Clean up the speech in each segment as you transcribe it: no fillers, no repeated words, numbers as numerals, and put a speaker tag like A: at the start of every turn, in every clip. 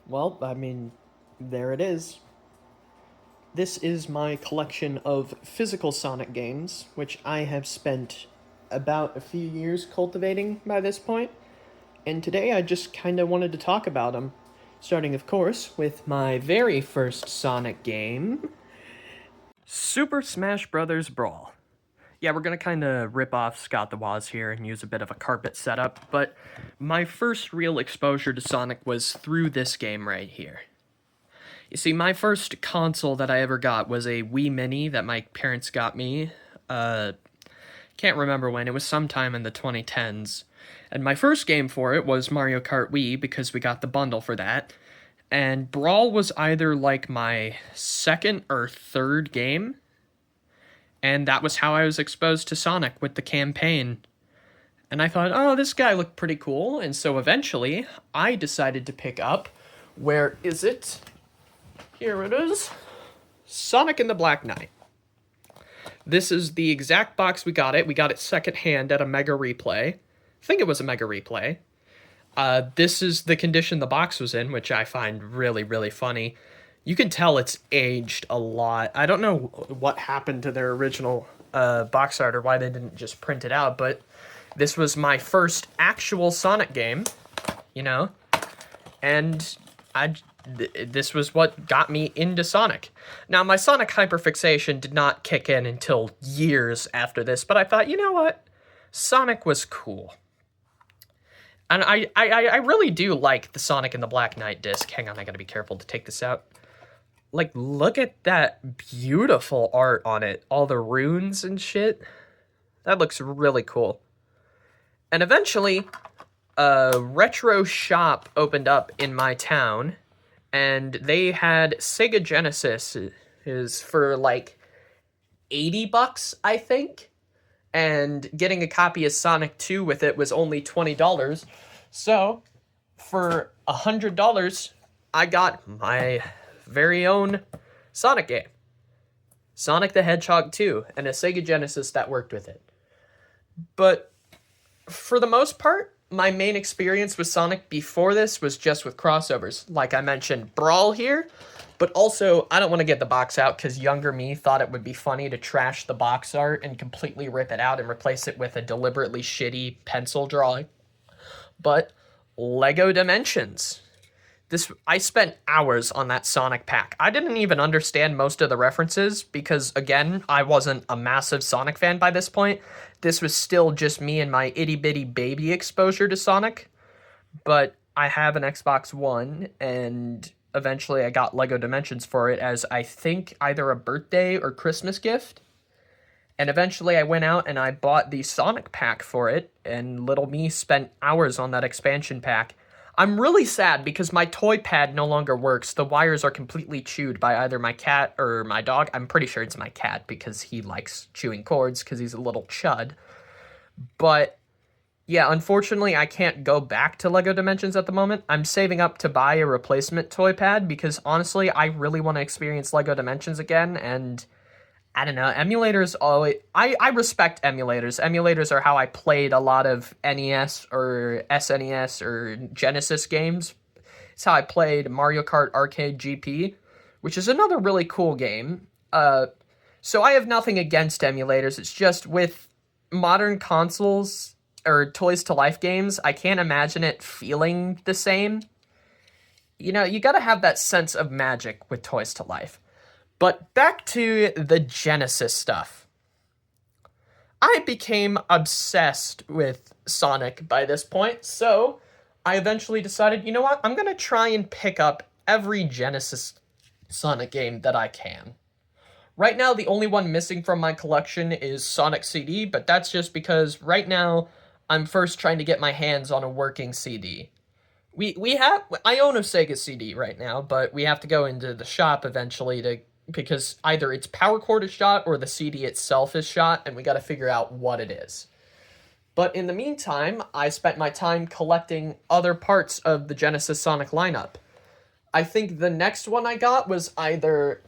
A: Well, I mean, there it is. This is my collection of physical Sonic games, which I have spent about a few years cultivating by this point, and today I just kinda wanted to talk about them. Starting, of course, with my very first Sonic game, Super Smash Bros. Brawl. Yeah, we're gonna kind of rip off Scott the Woz here and use a bit of a carpet setup, but my first real exposure to Sonic was through this game right here. You see, my first console that I ever got was a Wii Mini that my parents got me. Can't remember when, it was sometime in the 2010s. And my first game for it was Mario Kart Wii because we got the bundle for that. And Brawl was either like my second or third game, and that was how I was exposed to Sonic with the campaign. And I thought, oh, this guy looked pretty cool, and so eventually I decided to pick up, where is it? Here it is. Sonic and the Black Knight. This is the exact box we got it. We got it secondhand at a Mega Replay. I think it was a Mega Replay. This is the condition the box was in, which I find really, really funny. You can tell it's aged a lot. I don't know what happened to their original box art or why they didn't just print it out, but this was my first actual Sonic game, you know? And this was what got me into Sonic. Now, my Sonic hyperfixation did not kick in until years after this, but I thought, you know what? Sonic was cool. And I really do like the Sonic and the Black Knight disc. Hang on, I gotta be careful to take this out. Like, look at that beautiful art on it. All the runes and shit. That looks really cool. And eventually, a retro shop opened up in my town, and they had Sega Genesis is for like $80, I think. And getting a copy of Sonic 2 with it was only $20. So, for $100, I got my very own Sonic game. Sonic the Hedgehog 2, and a Sega Genesis that worked with it. But for the most part, my main experience with Sonic before this was just with crossovers. Like I mentioned, Brawl here, but also, I don't want to get the box out because younger me thought it would be funny to trash the box art and completely rip it out and replace it with a deliberately shitty pencil drawing. But Lego Dimensions. I spent hours on that Sonic pack. I didn't even understand most of the references because, again, I wasn't a massive Sonic fan by this point. This was still just me and my itty-bitty baby exposure to Sonic. But I have an Xbox One, and eventually I got Lego Dimensions for it as, I think, either a birthday or Christmas gift. And eventually I went out and I bought the Sonic pack for it, and little me spent hours on that expansion pack. I'm really sad because my toy pad no longer works. The wires are completely chewed by either my cat or my dog. I'm pretty sure it's my cat because he likes chewing cords because he's a little chud. But yeah, unfortunately, I can't go back to Lego Dimensions at the moment. I'm saving up to buy a replacement toy pad because honestly, I really want to experience Lego Dimensions again, and I don't know, emulators always... I respect emulators. Emulators are how I played a lot of NES or SNES or Genesis games. It's how I played Mario Kart Arcade GP, which is another really cool game. So I have nothing against emulators. It's just with modern consoles or Toys to Life games, I can't imagine it feeling the same. You know, you gotta have that sense of magic with Toys to Life. But back to the Genesis stuff. I became obsessed with Sonic by this point, so I eventually decided, you know what, I'm gonna try and pick up every Genesis Sonic game that I can. Right now, the only one missing from my collection is Sonic CD, but that's just because right now, I'm first trying to get my hands on a working CD. I own a Sega CD right now, but we have to go into the shop eventually because either its power cord is shot or the CD itself is shot, and we gotta figure out what it is. But in the meantime, I spent my time collecting other parts of the Genesis Sonic lineup. I think the next one I got was either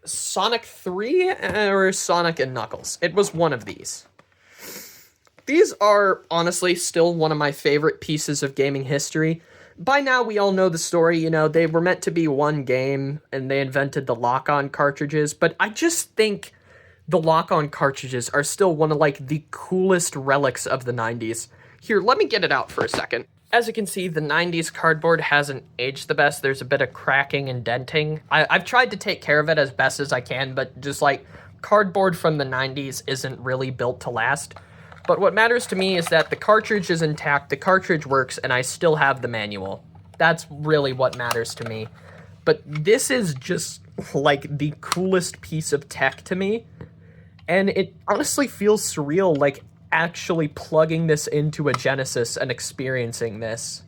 A: Sonic 3 or Sonic and Knuckles. It was one of these. These are honestly still one of my favorite pieces of gaming history. By now, we all know the story. You know, they were meant to be one game, and they invented the lock-on cartridges. But I just think the lock-on cartridges are still one of, like, the coolest relics of the 90s. Here, let me get it out for a second. As you can see, the 90s cardboard hasn't aged the best. There's a bit of cracking and denting. I've tried to take care of it as best as I can, but just, like, cardboard from the 90s isn't really built to last. But what matters to me is that the cartridge is intact, the cartridge works, and I still have the manual. That's really what matters to me. But this is just, like, the coolest piece of tech to me. And it honestly feels surreal, like, actually plugging this into a Genesis and experiencing this.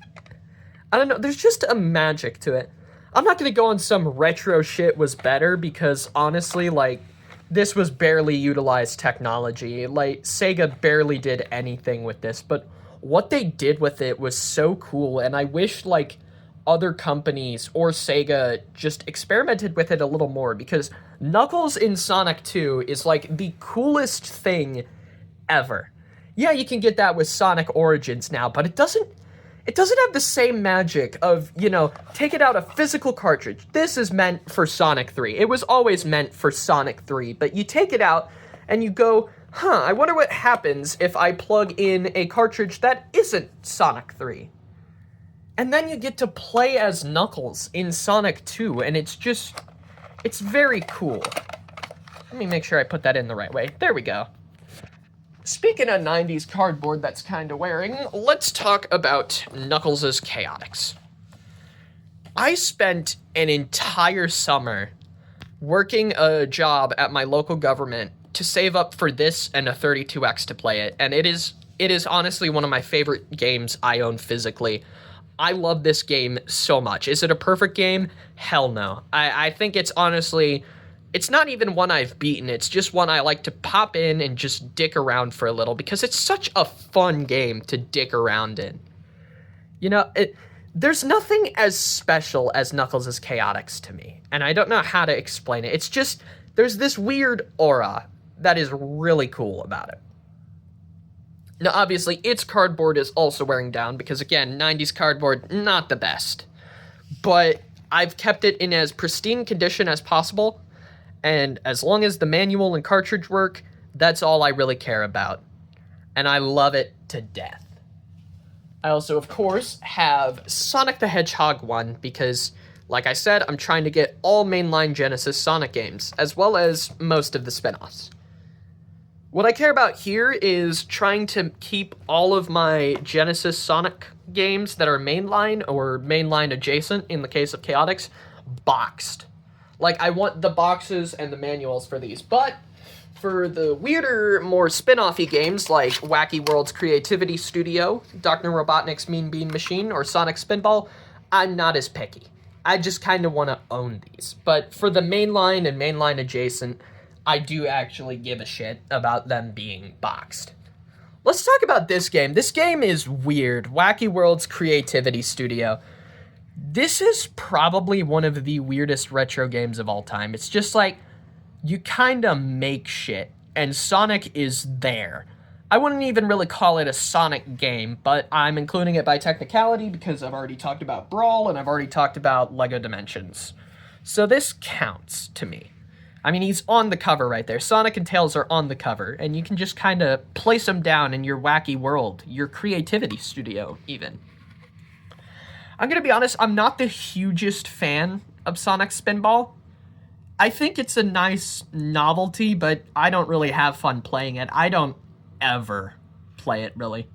A: I don't know, there's just a magic to it. I'm not gonna go on some retro shit was better, because honestly, like, this was barely utilized technology. Like, Sega barely did anything with this, but what they did with it was so cool, and I wish, like, other companies or Sega just experimented with it a little more, because Knuckles in Sonic 2 is, like, the coolest thing ever. Yeah, you can get that with Sonic Origins now, but it doesn't have the same magic of, you know, taking out a physical cartridge. This is meant for Sonic 3. It was always meant for Sonic 3, but you take it out and you go, I wonder what happens if I plug in a cartridge that isn't Sonic 3. And then you get to play as Knuckles in Sonic 2, and it's very cool. Let me make sure I put that in the right way. There we go. Speaking of 90s cardboard that's kind of wearing, let's talk about Knuckles' Chaotix. I spent an entire summer working a job at my local government to save up for this and a 32X to play it, and it is honestly one of my favorite games I own physically. I love this game so much. Is it a perfect game? Hell no. I think it's honestly... It's not even one I've beaten, it's just one I like to pop in and just dick around for a little, because it's such a fun game to dick around in. You know, there's nothing as special as Knuckles' Chaotix to me, and I don't know how to explain it. It's just, there's this weird aura that is really cool about it. Now, obviously, its cardboard is also wearing down, because again, 90s cardboard, not the best. But I've kept it in as pristine condition as possible, and as long as the manual and cartridge work, that's all I really care about. And I love it to death. I also, of course, have Sonic the Hedgehog 1, because, like I said, I'm trying to get all mainline Genesis Sonic games, as well as most of the spin-offs. What I care about here is trying to keep all of my Genesis Sonic games that are mainline, or mainline adjacent in the case of Chaotix, boxed. Like, I want the boxes and the manuals for these, but for the weirder, more spin-off-y games like Wacky World's Creativity Studio, Dr. Robotnik's Mean Bean Machine, or Sonic Spinball, I'm not as picky. I just kind of want to own these. But for the mainline and mainline adjacent, I do actually give a shit about them being boxed. Let's talk about this game. This game is weird. Wacky World's Creativity Studio. This is probably one of the weirdest retro games of all time. It's just like, you kind of make shit, and Sonic is there. I wouldn't even really call it a Sonic game, but I'm including it by technicality because I've already talked about Brawl, and I've already talked about LEGO Dimensions. So this counts to me. I mean, he's on the cover right there. Sonic and Tails are on the cover, and you can just kind of place them down in your wacky world, your creativity studio, even. I'm gonna be honest, I'm not the hugest fan of Sonic Spinball. I think it's a nice novelty, but I don't really have fun playing it. I don't ever play it, really.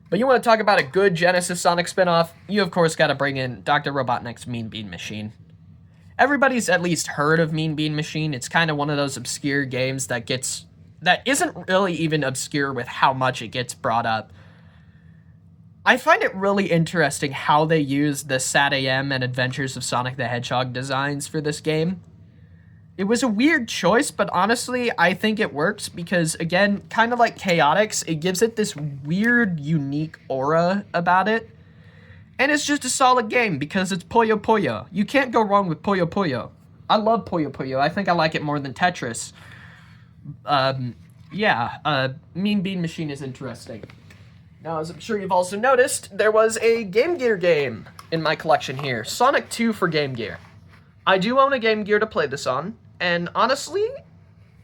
A: But you want to talk about a good Genesis Sonic spinoff, you of course gotta bring in Dr. Robotnik's Mean Bean Machine. Everybody's at least heard of Mean Bean Machine. It's kind of one of those obscure games that isn't really even obscure with how much it gets brought up. I find it really interesting how they use the SatAM and Adventures of Sonic the Hedgehog designs for this game. It was a weird choice, but honestly, I think it works because, again, kind of like Chaotix, it gives it this weird, unique aura about it. And it's just a solid game because it's Puyo Puyo. You can't go wrong with Puyo Puyo. I love Puyo Puyo. I think I like it more than Tetris. Mean Bean Machine is interesting. Now, as I'm sure you've also noticed, there was a Game Gear game in my collection here. Sonic 2 for Game Gear. I do own a Game Gear to play this on, and honestly,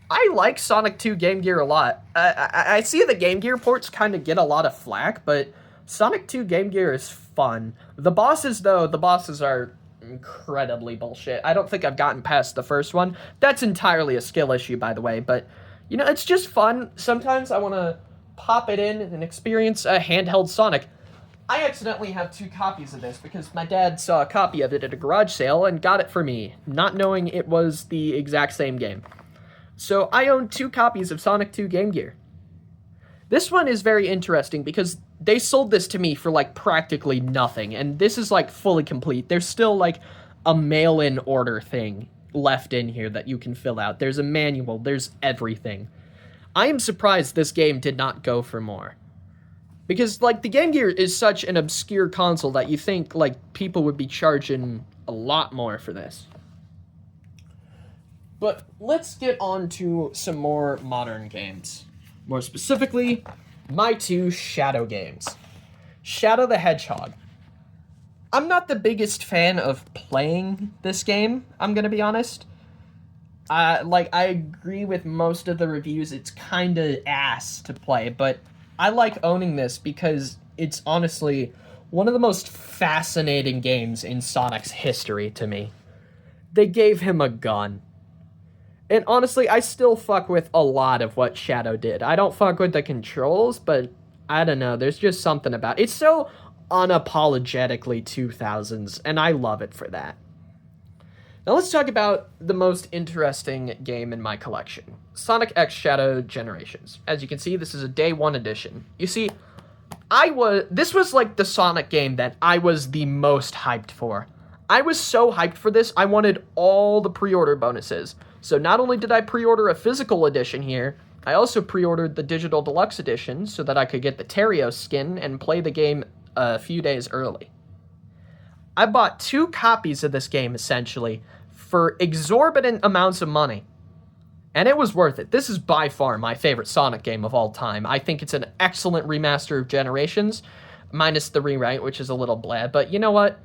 A: I like Sonic 2 Game Gear a lot. I see the Game Gear ports kind of get a lot of flack, but Sonic 2 Game Gear is fun. The bosses, though, are incredibly bullshit. I don't think I've gotten past the first one. That's entirely a skill issue, by the way, but, you know, it's just fun. Sometimes I want to pop it in and experience a handheld Sonic. I accidentally have 2 copies of this because my dad saw a copy of it at a garage sale and got it for me, not knowing it was the exact same game. So I own 2 copies of Sonic 2 Game Gear. This one is very interesting because they sold this to me for, like, practically nothing, and this is, like, fully complete. There's still, like, a mail-in order thing left in here that you can fill out. There's a manual. There's everything. I am surprised this game did not go for more. Because, like, the Game Gear is such an obscure console that you think, like, people would be charging a lot more for this. But let's get on to some more modern games. More specifically, my 2 Shadow games. Shadow the Hedgehog. I'm not the biggest fan of playing this game, I'm gonna be honest. I agree with most of the reviews, it's kinda ass to play, but I like owning this because it's honestly one of the most fascinating games in Sonic's history to me. They gave him a gun. And honestly, I still fuck with a lot of what Shadow did. I don't fuck with the controls, but I don't know, there's just something about it. It's so unapologetically 2000s, and I love it for that. Now let's talk about the most interesting game in my collection, Sonic X Shadow Generations. As you can see, this is a Day 1 edition. You see, this was like the Sonic game that I was the most hyped for. I was so hyped for this, I wanted all the pre-order bonuses. So not only did I pre-order a physical edition here, I also pre-ordered the digital deluxe edition so that I could get the Terrio skin and play the game a few days early. I bought 2 copies of this game, essentially, for exorbitant amounts of money. And it was worth it. This is by far my favorite Sonic game of all time. I think it's an excellent remaster of Generations, minus the rewrite, which is a little blah. But you know what?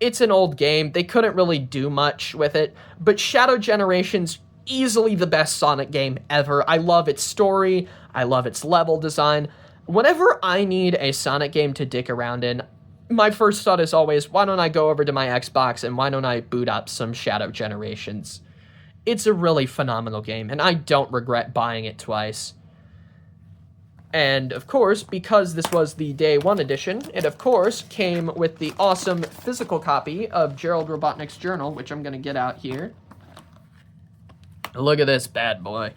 A: It's an old game. They couldn't really do much with it. But Shadow Generations, easily the best Sonic game ever. I love its story. I love its level design. Whenever I need a Sonic game to dick around in, my first thought is always, why don't I go over to my Xbox and why don't I boot up some Shadow Generations? It's a really phenomenal game, and I don't regret buying it twice. And, of course, because this was the Day 1 edition, it, of course, came with the awesome physical copy of Gerald Robotnik's journal, which I'm going to get out here. Look at this bad boy.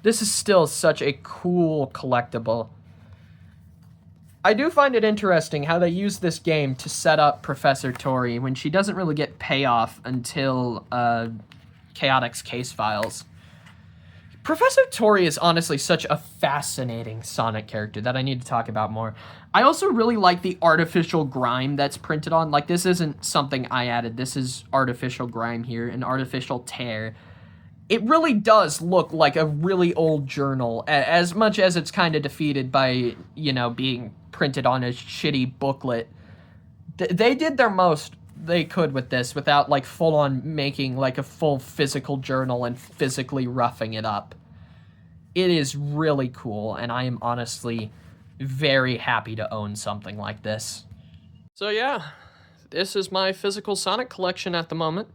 A: This is still such a cool collectible. I do find it interesting how they use this game to set up Professor Tori when she doesn't really get payoff until Chaotix Case Files. Professor Tori is honestly such a fascinating Sonic character that I need to talk about more. I also really like the artificial grime that's printed on. Like, this isn't something I added. This is artificial grime here, an artificial tear. It really does look like a really old journal, as much as it's kind of defeated by, you know, being printed on a shitty booklet. They did their most they could with this without, like, full-on making, like, a full physical journal and physically roughing it up. It is really cool, and I am honestly very happy to own something like this. So yeah, this is my physical Sonic collection at the moment.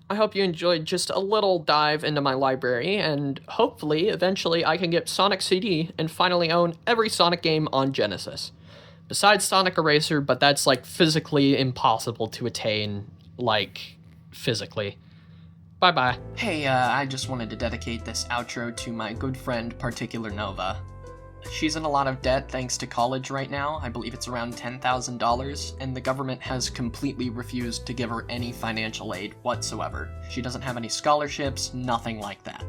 A: I hope you enjoyed just a little dive into my library, and hopefully, eventually, I can get Sonic CD and finally own every Sonic game on Genesis. Besides Sonic Eraser, but that's, like, physically impossible to attain, like, physically. Bye-bye. Hey, I just wanted to dedicate this outro to my good friend, Particular Nova. She's in a lot of debt thanks to college right now. I believe it's around $10,000, and the government has completely refused to give her any financial aid whatsoever. She doesn't have any scholarships, nothing like that.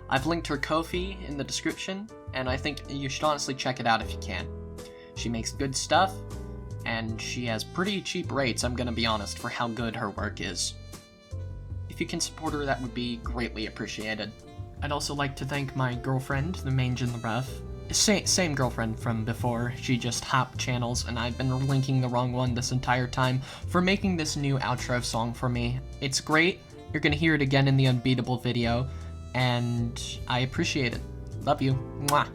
A: I've linked her Ko-fi in the description, and I think you should honestly check it out if you can. She makes good stuff, and she has pretty cheap rates, I'm gonna be honest, for how good her work is. If you can support her, that would be greatly appreciated. I'd also like to thank my girlfriend, the Mange in the Rough, Same girlfriend from before. She just hopped channels, and I've been linking the wrong one this entire time, for making this new outro song for me. It's great. You're gonna hear it again in the Unbeatable video, and I appreciate it. Love you. Mwah.